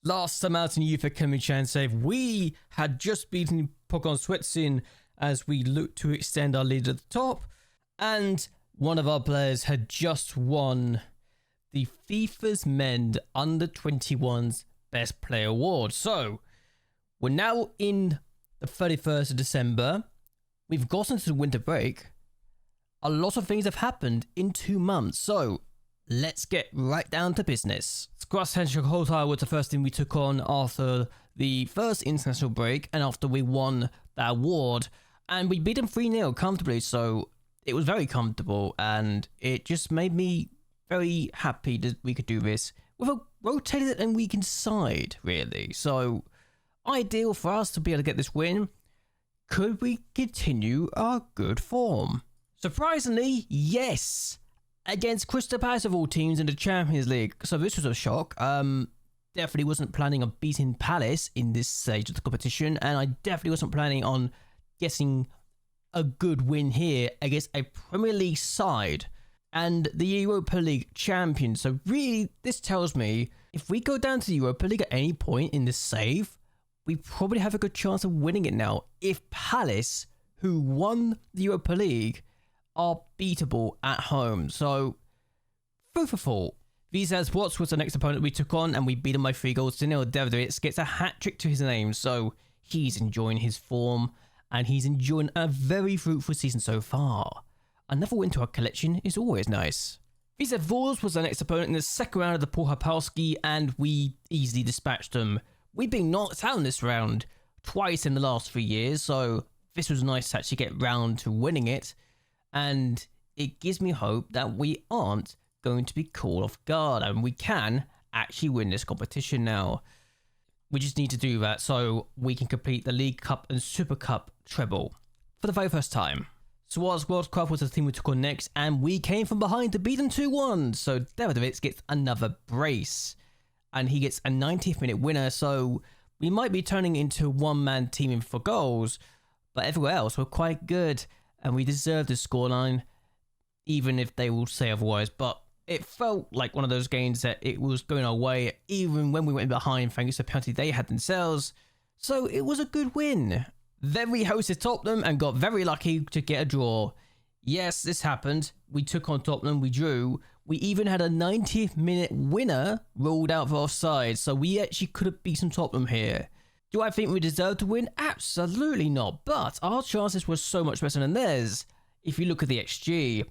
last time out in Youth Academy Chance Save, we had just beaten Pokemon Switsin as we looked to extend our lead at the top, and one of our players had just won the FIFA's Men Under 21's Best Player Award. So we're now in the 31st of December. We've gotten to the winter break. A lot of things have happened in 2 months, so let's get right down to business. Squash Henshuk Hotai was the first thing we took on after the first international break and after we won that award, and we beat them 3-0 comfortably, so it was very comfortable, and it just made me very happy that we could do this with a rotated and weakened side, really. So ideal for us to be able to get this win. Could we continue our good form? Surprisingly, yes, against Crystal Palace of all teams in the Champions League. So this was a shock. Definitely wasn't planning on beating Palace in this stage of the competition, and I definitely wasn't planning on getting a good win here against a Premier League side and the Europa League champion. So really, this tells me if we go down to the Europa League at any point in this save, we probably have a good chance of winning it now. If Palace, who won the Europa League, are beatable at home. So, food for thought. Vizas Watts was the next opponent we took on, and we beat him by 3-0. Davidovitz gets a hat-trick to his name, so he's enjoying his form, and he's enjoying a very fruitful season so far. Another win to our collection is always nice. Vizas Vors was the next opponent in the second round of the Puchapalski, and we easily dispatched them. We've been knocked out in this round twice in the last 3 years, so this was nice to actually get round to winning it. And it gives me hope that we aren't going to be caught off guard and we can actually win this competition now. We just need to do that so we can complete the League Cup and Super Cup treble for the very first time. Swartz World Cup was the team we took on next, and we came from behind to beat them 2-1. So Davidovitz gets another brace, and he gets a 90th minute winner. So we might be turning into a one-man team for goals, but everywhere else we're quite good. And we deserve the scoreline, even if they will say otherwise. But it felt like one of those games that it was going our way, even when we went behind thanks to the penalty they had themselves. So it was a good win. Then we hosted Tottenham and got very lucky to get a draw. Yes, this happened. We took on Tottenham, we drew. We even had a 90th minute winner ruled out for offside. So we actually could have beaten Tottenham here. Do I think we deserve to win? Absolutely not. But our chances were so much better than theirs. If you look at the XG,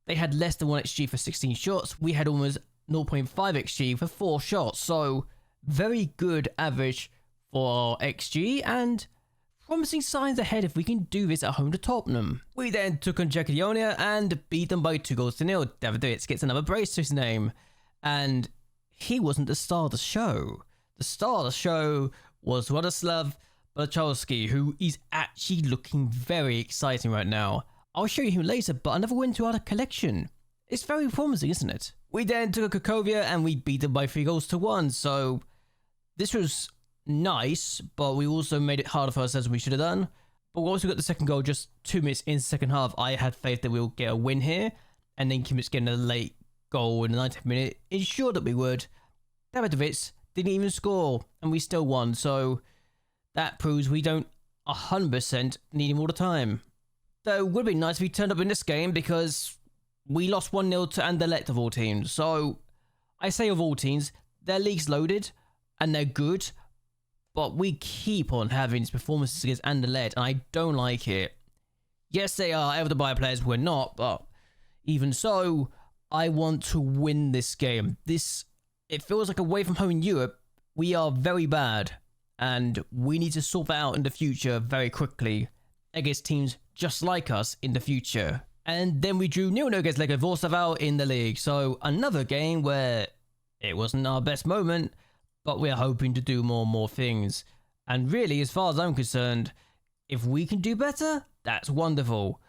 they had less than 1 XG for 16 shots. We had almost 0.5 XG for 4 shots. So very good average for our XG and promising signs ahead if we can do this at home to Tottenham. We then took on Jagiellonia and beat them by 2-0. Davidovitz gets another brace to his name. And he wasn't the star of the show. The star of the show was Radoslav Balachowski, who is actually looking very exciting right now. I'll show you him later, but another win to our collection. It's very promising, isn't it? We then took a Krakovia and we beat them by 3-1, so this was nice, but we also made it harder for ourselves than we should have done. But we also got the second goal just 2 minutes in the second half. I had faith that we'll get a win here, and then Kimmich getting a late goal in the 90th minute ensured that we would. Davidovitz didn't even score, and we still won, so that proves we don't 100% need him all the time. Though it would be nice if he turned up in this game, because we lost 1-0 to Anderlecht of all teams. So, I say of all teams, their league's loaded, and they're good, but we keep on having these performances against Anderlecht, and I don't like it. Yes, they are ever the buyer players, we're not, but even so, I want to win this game. It feels like away from home in Europe, we are very bad, and we need to sort that out in the future very quickly against teams just like us in the future. And then we drew 0-0 against Lego Vorsaval in the league, so another game where it wasn't our best moment, but we're hoping to do more and more things. And really, as far as I'm concerned, if we can do better, that's wonderful.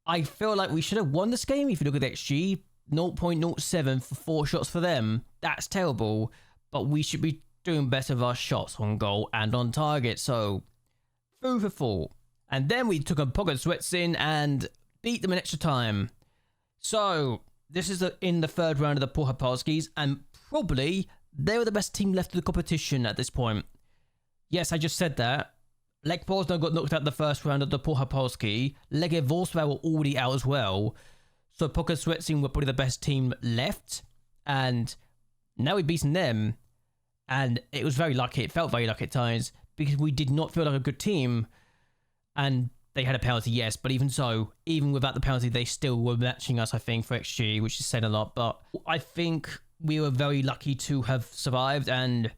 I feel like we should have won this game if you look at the XG. 0.07 for 4 shots for them. That's terrible, but we should be doing better with our shots on goal and on target, so food for thought. And then we took on Pokemon Switsin and beat them in extra time. So this is in the third round of the Puchapalskis, and probably they were the best team left in the competition at this point. Yes, I just said that. Lech Poznan got knocked out in the first round of the Puchar Polski. Legia Wrocław were already out as well. So Poker Sweating were probably the best team left. And now we've beaten them. And it was very lucky. It felt very lucky at times because we did not feel like a good team. And they had a penalty, yes. But even so, even without the penalty, they still were matching us, I think, for XG, which is saying a lot. But I think we were very lucky to have survived. And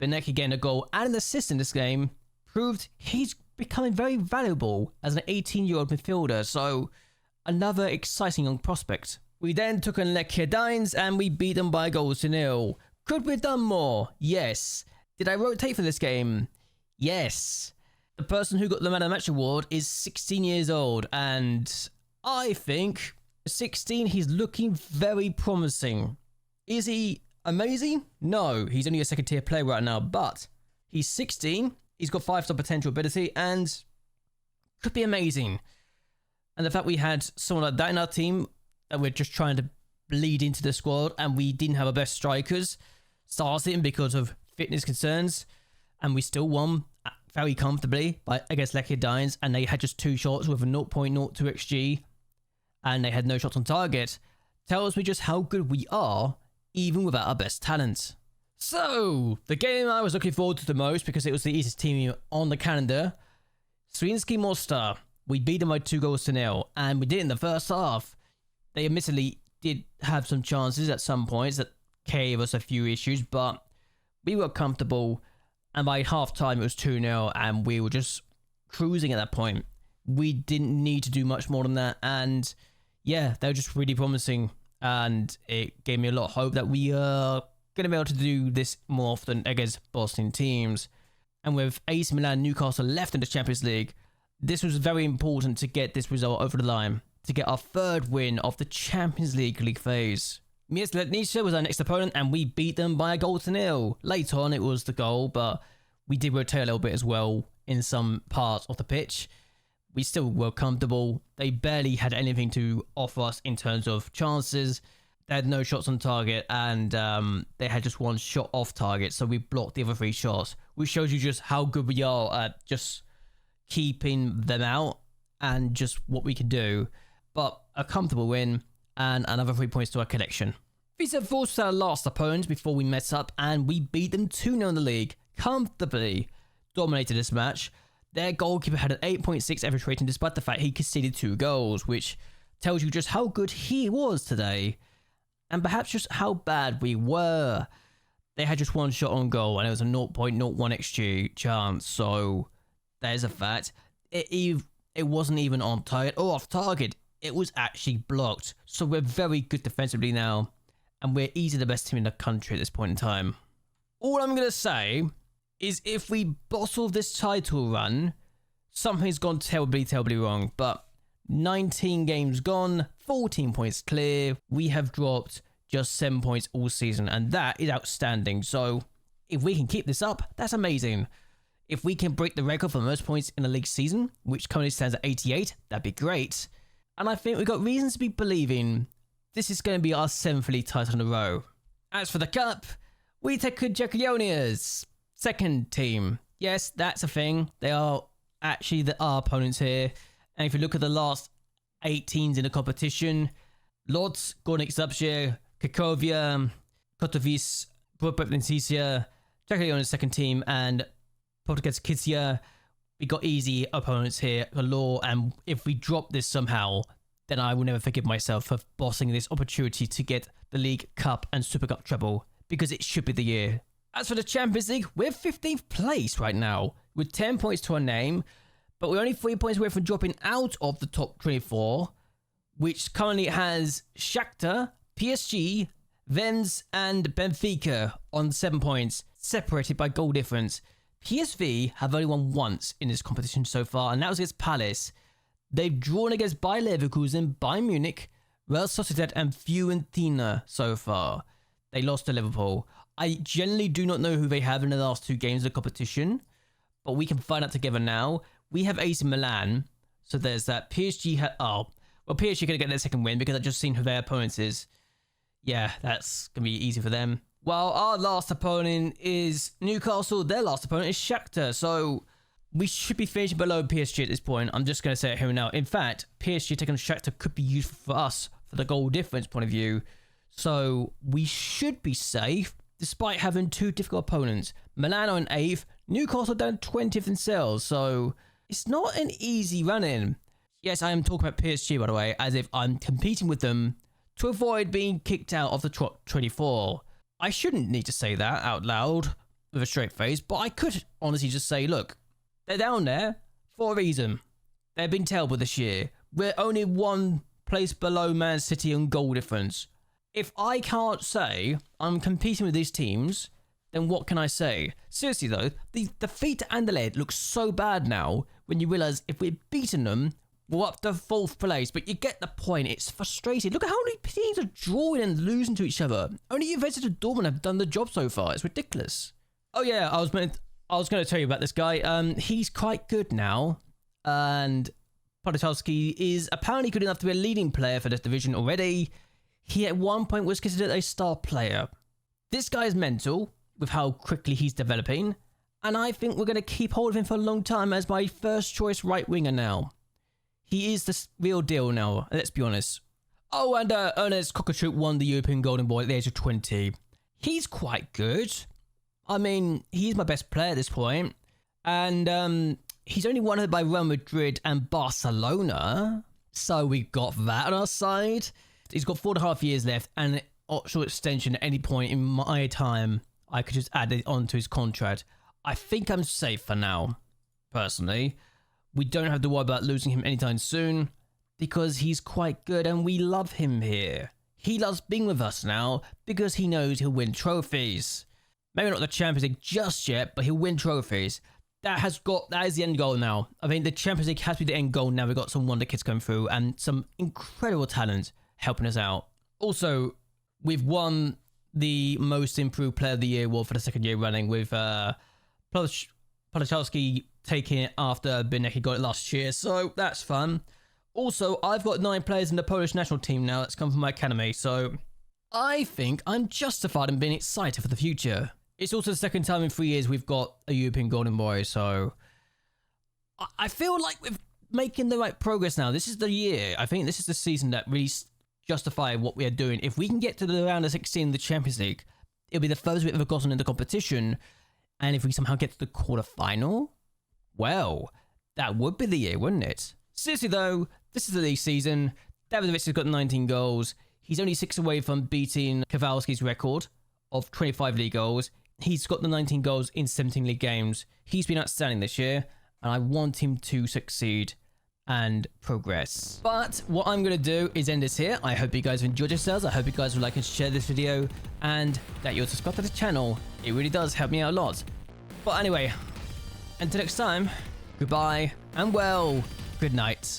Benek getting a goal and an assist in this game proved he's becoming very valuable as an 18-year-old midfielder. So another exciting young prospect. We then took on Lechia Dines and we beat them by goals to 0. Could we have done more? Yes. Did I rotate for this game? Yes. The person who got the Man of the Match award is 16 years old, and I think 16, he's looking very promising. Is he amazing? No, he's only a second tier player right now, but he's 16, he's got 5-star potential ability, and could be amazing. And the fact we had someone like that in our team that we're just trying to bleed into the squad, and we didn't have our best strikers starting because of fitness concerns, and we still won very comfortably against Lechia Dines, and they had just 2 shots with a 0.02 XG, and they had no shots on target. Tells me just how good we are, even without our best talent. So, the game I was looking forward to the most because it was the easiest team on the calendar, Swiński Mostar. We beat them by 2 goals to 0, and we did it in the first half. They admittedly did have some chances at some points that gave us a few issues, but we were comfortable. And by half time, it was 2-0, and we were just cruising at that point. We didn't need to do much more than that. And yeah, they were just really promising. And it gave me a lot of hope that we are going to be able to do this more often against Bosnian teams. And with AC Milan, Newcastle left in the Champions League, this was very important to get this result over the line, to get our 3rd win of the Champions League phase. Miast Letnica was our next opponent, and we beat them by a goal to 0. Later on, it was the goal, but we did rotate a little bit as well in some parts of the pitch. We still were comfortable. They barely had anything to offer us in terms of chances. They had no shots on target, and they had just 1 shot off target, so we blocked the other 3 shots, which shows you just how good we are at just keeping them out and just what we can do. But a comfortable win, and another 3 points to our collection. Visa Force was our last opponent before we met up, and we beat them 2-0 in the league, comfortably. Dominated this match. Their goalkeeper had an 8.6 average rating despite the fact he conceded 2 goals, which tells you just how good he was today, and perhaps just how bad we were. They had just 1 shot on goal, and it was a 0.01 XG chance, so there's a fact. It wasn't even on target or off target. It was actually blocked. So we're very good defensively now, and we're easily the best team in the country at this point in time. All I'm going to say is if we bottle this title run, something's gone terribly, terribly wrong. But 19 games gone, 14 points clear. We have dropped just 7 points all season, and that is outstanding. So if we can keep this up, that's amazing. If we can break the record for most points in a league season, which currently stands at 88, that'd be great. And I think we've got reasons to be believing this is going to be our 7th league title in a row. As for the cup, we take Jagiellonia's 2nd team. Yes, that's a thing. They are actually our opponents here. And if you look at the last 8 teams in the competition, Lodz, Górnik Zabrze, Cracovia, Katowice, Brno-Prepnicizia, Jagiellonia's 2nd team, and Portuguese Kizia. We got easy opponents here galore, and if we drop this somehow, then I will never forgive myself for bossing this opportunity to get the League Cup and Super Cup treble, because it should be the year. As for the Champions League, we're 15th place right now, with 10 points to our name, but we're only 3 points away from dropping out of the top 24, which currently has Shakhtar, PSG, Rennes, and Benfica on 7 points, separated by goal difference. PSV have only won once in this competition so far, and that was against Palace. They've drawn against Bayer Leverkusen, Bayern Munich, Real Sociedad, and Fiorentina so far. They lost to Liverpool. I generally do not know who they have in the last 2 games of the competition, but we can find out together now. We have AC Milan, so there's that. PSG PSG going to get their 2nd win because I've just seen who their opponents is. Yeah, that's going to be easy for them. while our last opponent is Newcastle, their last opponent is Shakhtar. So we should be finishing below PSG at this point. I'm just going to say it here and now. In fact, PSG taking on Shakhtar could be useful for us for the goal difference point of view. So we should be safe despite having two difficult opponents. Milano in 8th, Newcastle down 20th in sales. So it's not an easy run-in. Yes, I am talking about PSG, by the way, as if I'm competing with them to avoid being kicked out of the top 24. I shouldn't need to say that out loud with a straight face, but I could honestly just say, look, they're down there for a reason. They've been terrible this year. We're only one place below Man City on goal difference. If I can't say I'm competing with these teams, then what can I say? Seriously though, the defeat to Anderlecht looks so bad now when you realise if we're beating them, we're up to 4th place. But you get the point, it's frustrating. Look at how many teams are drawing and losing to each other. Only Juventus and Dortmund have done the job so far. It's ridiculous. Oh yeah, I was going to tell you about this guy. He's quite good now. And Podolski is apparently good enough to be a leading player for this division already. He at one point was considered a star player. This guy is mental with how quickly he's developing. And I think we're going to keep hold of him for a long time as my first choice right winger now. He is the real deal now, let's be honest. Oh, and Ernest Cockatrup won the European Golden Boy at the age of 20. He's quite good. I mean, he's my best player at this point. And he's only won by Real Madrid and Barcelona. So we got that on our side. He's got 4.5 years left and an optional extension at any point in my time. I could just add it onto his contract. I think I'm safe for now, personally. We don't have to worry about losing him anytime soon because he's quite good and we love him here. He loves being with us now because he knows he'll win trophies. Maybe not the Champions League just yet, but he'll win trophies. That is the end goal now. I mean, the Champions League has to be the end goal now. We've got some wonder kids coming through and some incredible talent helping us out. Also, we've won the Most Improved Player of the Year award for the 2nd year running with Podolski taking it after Benecki got it last year, so that's fun. Also, I've got 9 players in the Polish national team now that's come from my academy, so I think I'm justified in being excited for the future. It's also the 2nd time in 3 years we've got a European Golden Boy, so I feel like we're making the right progress now. This is the year. I think this is the season that really justifies what we are doing. If we can get to the round of 16 in the Champions League, it'll be the furthest we've ever gotten in the competition. And if we somehow get to the quarterfinal, well, that would be the year, wouldn't it? Seriously though, this is the league season. Davidovic has got 19 goals. He's only 6 away from beating Kowalski's record of 25 league goals. He's got the 19 goals in 17 league games. He's been outstanding this year, and I want him to succeed and progress. But what I'm going to do is end this here. I hope you guys have enjoyed yourselves. I hope you guys will like and share this video, and that you'll subscribe to the channel. It really does help me out a lot. But anyway, until next time, goodbye, and well, good night.